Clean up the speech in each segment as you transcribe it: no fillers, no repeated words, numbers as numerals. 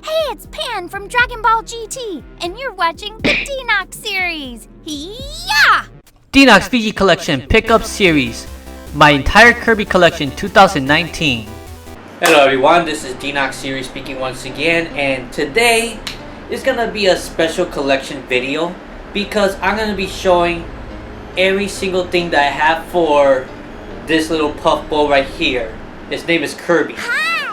Hey, it's Pan from Dragon Ball GT, and you're watching the DenoxSeries. Yeah! Denox Fiji Collection Pickup Series. My entire Kirby collection 2019. Hello everyone, this is DenoxSeries speaking once again, and today is gonna be a special collection video because I'm gonna be showing every single thing that I have for this little puffball right here. His name is Kirby.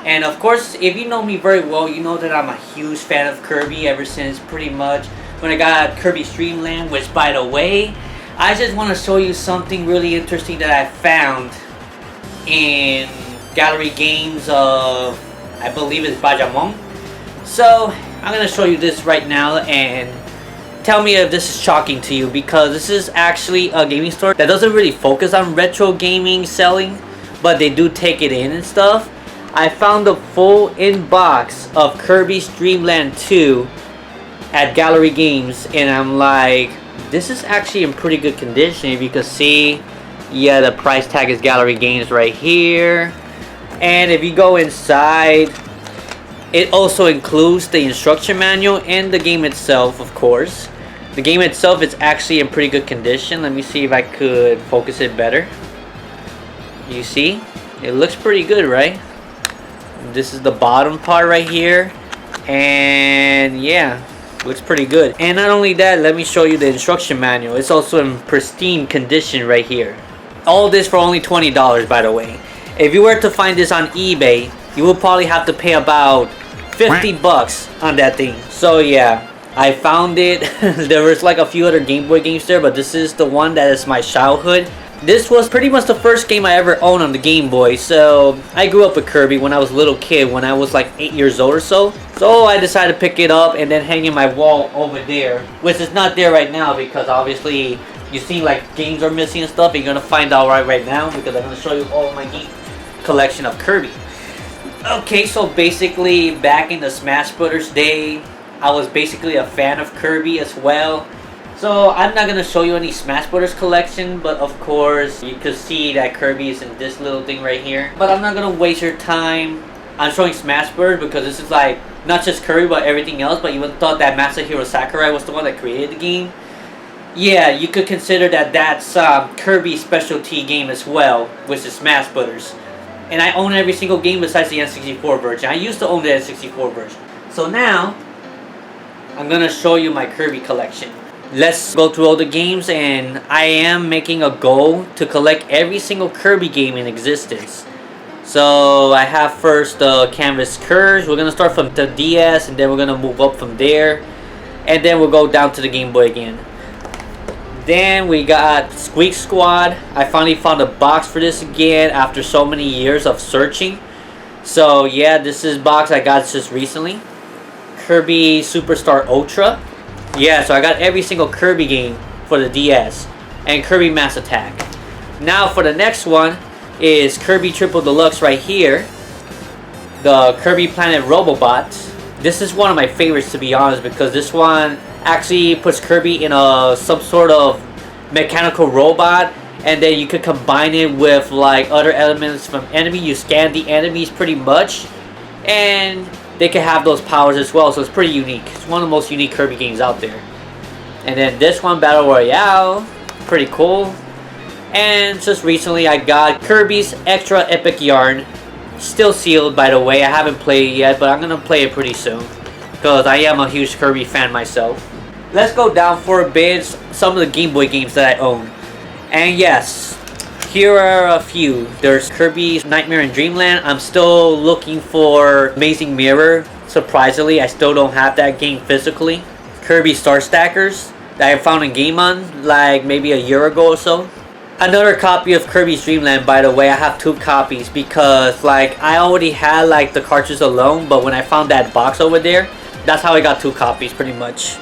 And of course, if you know me very well, you know that I'm a huge fan of Kirby ever since pretty much when I got Kirby's Dream Land, which by the way, I just want to show you something really interesting that I found in Gallery Games of, I believe it's Bajamon. So, I'm going to show you this right now and tell me if this is shocking to you, because this is actually a gaming store that doesn't really focus on retro gaming selling, but they do take it in and stuff. I found the full in-box of Kirby's Dream Land 2 at Gallery Games, and I'm like, this is actually in pretty good condition. If you can see, yeah, the price tag is Gallery Games right here. And if you go inside, it also includes the instruction manual and the game itself, of course. The game itself is actually in pretty good condition. Let me see if I could focus it better. You see? It looks pretty good, right? This is the bottom part right here, and yeah, looks pretty good. And not only that, let me show you the instruction manual. It's also in pristine condition right here. All this for only $20, by the way. If you were to find this on eBay, you will probably have to pay about 50 bucks on that thing. So yeah, I found it. There was like a few other Game Boy games there, but this is the one that is my childhood. This was pretty much the first game I ever owned on the Game Boy. So I grew up with Kirby when I was a little kid, when I was like 8 years old or so. So I decided to pick it up and then hang in my wall over there, which is not there right now because obviously you see like games are missing and stuff. And you're gonna find out right now because I'm gonna show you all of my game collection of Kirby. Okay, so basically back in the Smash Brothers day, I was basically a fan of Kirby as well. So I'm not gonna show you any Smash Brothers collection, but of course you could see that Kirby is in this little thing right here. But I'm not gonna waste your time on showing Smash Brothers because this is like not just Kirby but everything else. But you would thought that Masahiro Sakurai was the one that created the game. Yeah, you could consider that that's Kirby's specialty game as well, which is Smash Brothers. And I own every single game besides the N64 version. I used to own the N64 version. So now I'm gonna show you my Kirby collection. Let's go through all the games, and I am making a goal to collect every single Kirby game in existence. So I have first the Canvas Curves. We're gonna start from the DS, and then we're gonna move up from there, and then we'll go down to the Game Boy again. Then we got Squeak Squad. I finally found a box for this again after so many years of searching. So yeah, this is box I got just recently. Kirby Superstar Ultra. Yeah, so I got every single Kirby game for the DS and Kirby Mass Attack. Now for the next one is Kirby Triple Deluxe right here. The Kirby Planet Robobot. This is one of my favorites, to be honest, because this one actually puts Kirby in some sort of mechanical robot, and then you could combine it with like other elements from enemy. You scan the enemies pretty much, and they can have those powers as well, so it's pretty unique. It's one of the most unique Kirby games out there. And then this one, Battle Royale, pretty cool. And just recently I got Kirby's Extra Epic Yarn, still sealed by the way. I haven't played it yet, but I'm gonna play it pretty soon because I am a huge Kirby fan myself. Let's go down for a bit, some of the Game Boy games that I own. And yes, here are a few. There's Kirby's Nightmare in Dreamland. I'm still looking for Amazing Mirror. Surprisingly, I still don't have that game physically. Kirby Star Stackers that I found in Game On like maybe a year ago or so. Another copy of Kirby's Dream Land, by the way. I have 2 copies because like I already had like the cartridge alone, but when I found that box over there, that's how I got 2 copies pretty much.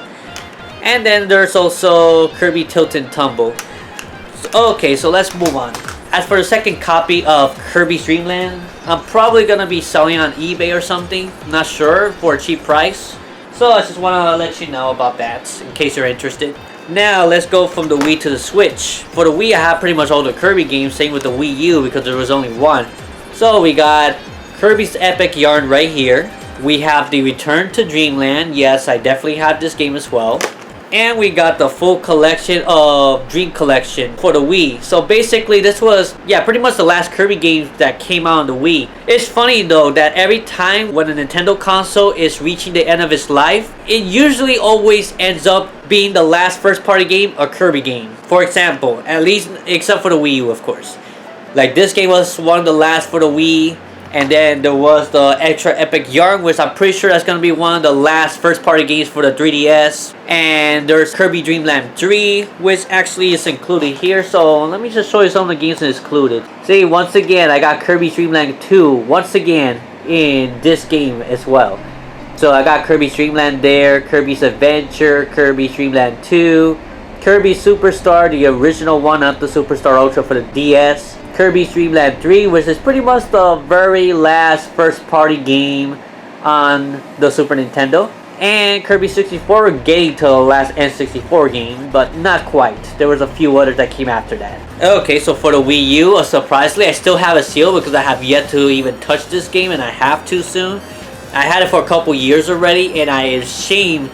And then there's also Kirby Tilt and Tumble. Okay, so let's move on. As for the second copy of Kirby's Dream Land, I'm probably gonna be selling on eBay or something. Not sure, for a cheap price. So I just wanna let you know about that in case you're interested. Now let's go from the Wii to the Switch. For the Wii, I have pretty much all the Kirby games. Same with the Wii U because there was only one. So we got Kirby's Epic Yarn right here. We have the Return to Dreamland. Yes, I definitely have this game as well. And we got the full collection of Dream Collection for the Wii. So basically this was, yeah, pretty much the last Kirby game that came out on the Wii. It's funny though that every time when a Nintendo console is reaching the end of its life, it usually always ends up being the last first party game, a Kirby game. For example, at least except for the Wii U, of course. Like this game was one of the last for the Wii. And then there was the Extra Epic Yarn, which I'm pretty sure that's going to be one of the last first party games for the 3DS. And there's Kirby Dream Land 3, which actually is included here. So let me just show you some of the games that is included. See, once again, I got Kirby Dream Land 2, once again, in this game as well. So I got Kirby Dream Land there, Kirby's Adventure, Kirby Dream Land 2, Kirby Superstar, the original one, not the Superstar Ultra for the DS. Kirby Dream Land 3, which is pretty much the very last first party game on the Super Nintendo. And Kirby 64, we're getting to the last N64 game, but not quite. There was a few others that came after that. Okay, so for the Wii U, surprisingly, I still have a seal because I have yet to even touch this game, and I have to soon. I had it for a couple years already, and I am ashamed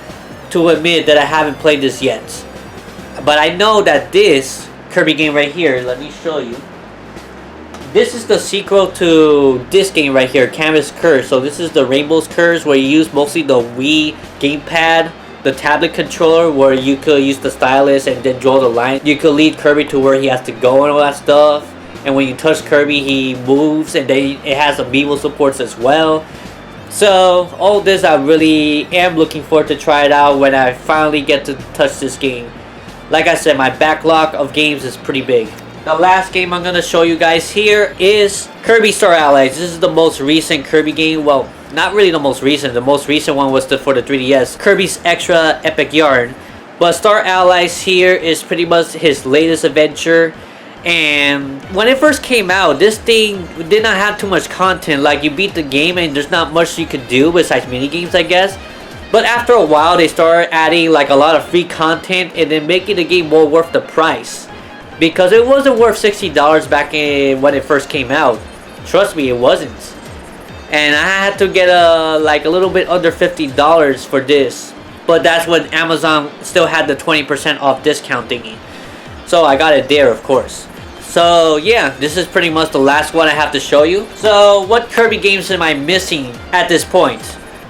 to admit that I haven't played this yet. But I know that this Kirby game right here, let me show you. This is the sequel to this game right here, Canvas Curse. So this is the Rainbow's Curse, where you use mostly the Wii gamepad, the tablet controller, where you could use the stylus and then draw the line. You could lead Kirby to where he has to go and all that stuff. And when you touch Kirby, he moves, and then it has amiibo supports as well. So all this, I really am looking forward to try it out when I finally get to touch this game. Like I said, my backlog of games is pretty big. The last game I'm going to show you guys here is Kirby Star Allies. This is the most recent Kirby game. Well, not really the most recent. The most recent one was for the 3DS. Kirby's Extra Epic Yarn. But Star Allies here is pretty much his latest adventure. And when it first came out, this thing did not have too much content. Like, you beat the game and there's not much you could do besides minigames, I guess. But after a while, they started adding like a lot of free content and then making the game more worth the price. Because it wasn't worth $60 back when it first came out. Trust me, it wasn't. And I had to get like a little bit under $50 for this. But that's when Amazon still had the 20% off discount thingy. So I got it there, of course. So yeah, this is pretty much the last one I have to show you. So what Kirby games am I missing at this point?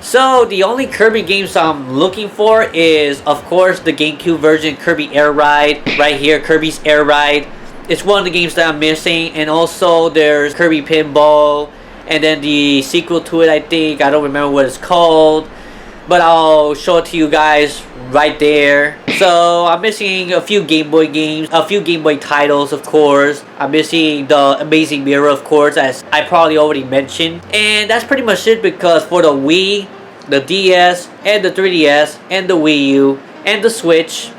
So the only Kirby games I'm looking for is, of course, the GameCube version, Kirby Air Ride. Right here, Kirby's Air Ride. It's one of the games that I'm missing. And also there's Kirby Pinball. And then the sequel to it, I think. I don't remember what it's called. But I'll show it to you guys right there. So I'm missing a few Game Boy games. A few Game Boy titles, of course. I'm missing the Amazing Mirror, of course, as I probably already mentioned. And that's pretty much it, because for the Wii, the DS, and the 3DS, and the Wii U, and the Switch,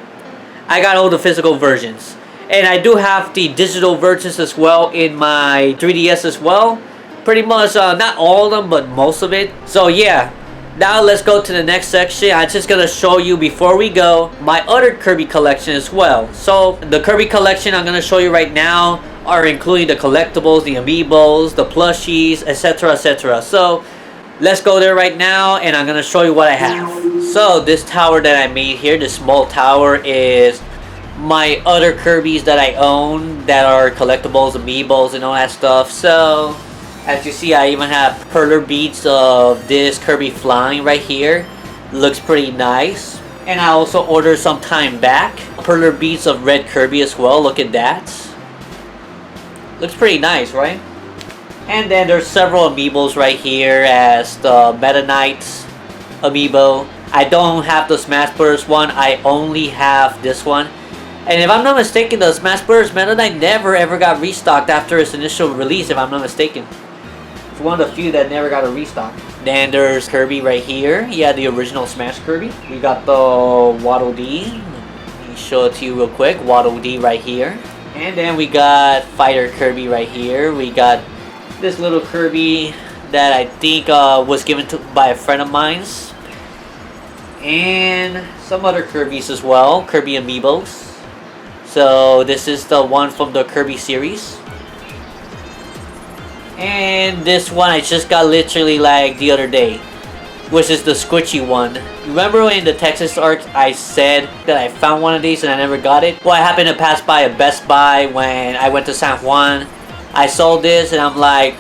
I got all the physical versions. And I do have the digital versions as well in my 3DS as well. Pretty much, not all of them, but most of it. So yeah, now let's go to the next section. I'm just going to show you, before we go, my other Kirby collection as well. So the Kirby collection I'm going to show you right now are including the collectibles, the amiibos, the plushies, etc, etc. So let's go there right now, and I'm going to show you what I have. So this tower that I made here, this small tower, is my other Kirbys that I own that are collectibles, amiibos, and all that stuff. So as you see, I even have perler beads of this Kirby flying right here. Looks pretty nice. And I also ordered some time back perler beads of red Kirby as well. Look at that. Looks pretty nice, right? And then there's several amiibos right here, as the Meta Knights amiibo. I don't have the Smash Bros. One, I only have this one. And if I'm not mistaken, the Smash Bros. Meta Knight never ever got restocked after its initial release, if I'm not mistaken. It's one of the few that never got a restock. Then there's Kirby right here. Yeah, the original Smash Kirby. We got the Waddle Dee. Let me show it to you real quick. Waddle Dee right here. And then we got Fighter Kirby right here. We got this little Kirby that I think was given by a friend of mine's. And some other Kirbys as well. Kirby amiibos. So this is the one from the Kirby series. And this one I just got literally like the other day. which is the squishy one. Remember in the Texas arc I said that I found one of these and I never got it? Well, I happened to pass by a Best Buy when I went to San Juan. I saw this and I'm like,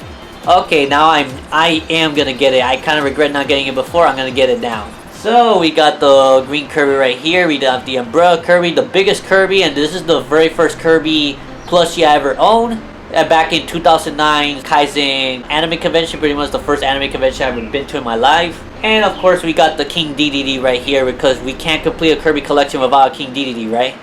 okay, now I am gonna get it. I kind of regret not getting it before. I'm gonna get it now. So we got the green Kirby right here. We got the umbrella Kirby, the biggest Kirby, and this is the very first Kirby plushie I ever owned. Back in 2009 Kaizen anime convention, pretty much the first anime convention I've ever been to in my life. And of course we got the King DDD right here, because we can't complete a Kirby collection without a King DDD, right?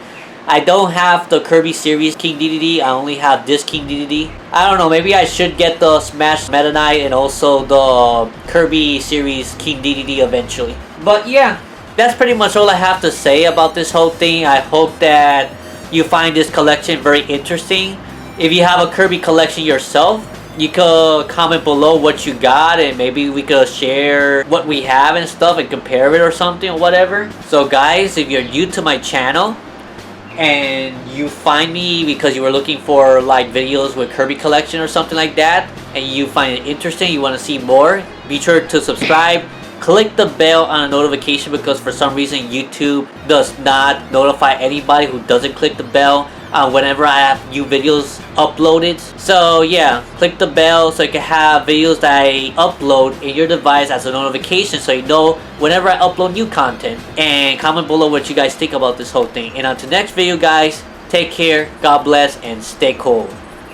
I don't have the Kirby series King DDD, I only have this King DDD. I don't know, maybe I should get the Smash Meta Knight and also the Kirby series King DDD eventually. But yeah, that's pretty much all I have to say about this whole thing. I hope that you find this collection very interesting. If you have a Kirby collection yourself, you could comment below what you got and maybe we could share what we have and stuff and compare it or something or whatever. So guys, if you're new to my channel and you find me because you were looking for like videos with Kirby collection or something like that, and you find it interesting, you want to see more, be sure to subscribe. Click the bell on a notification, because for some reason YouTube does not notify anybody who doesn't click the bell whenever I have new videos uploaded. So yeah, click the bell so you can have videos that I upload in your device as a notification, so you know whenever I upload new content. And comment below what you guys think about this whole thing. And until next video guys, take care, God bless, and stay cool.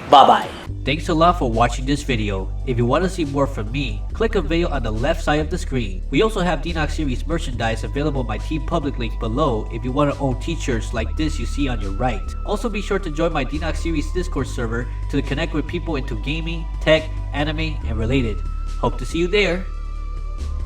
Bye bye. Thanks a lot for watching this video. If you want to see more from me, click a video on the left side of the screen. We also have DenoxSeries merchandise available on my TeePublic link below if you want to own t-shirts like this you see on your right. Also be sure to join my DenoxSeries Discord server to connect with people into gaming, tech, anime, and related. Hope to see you there.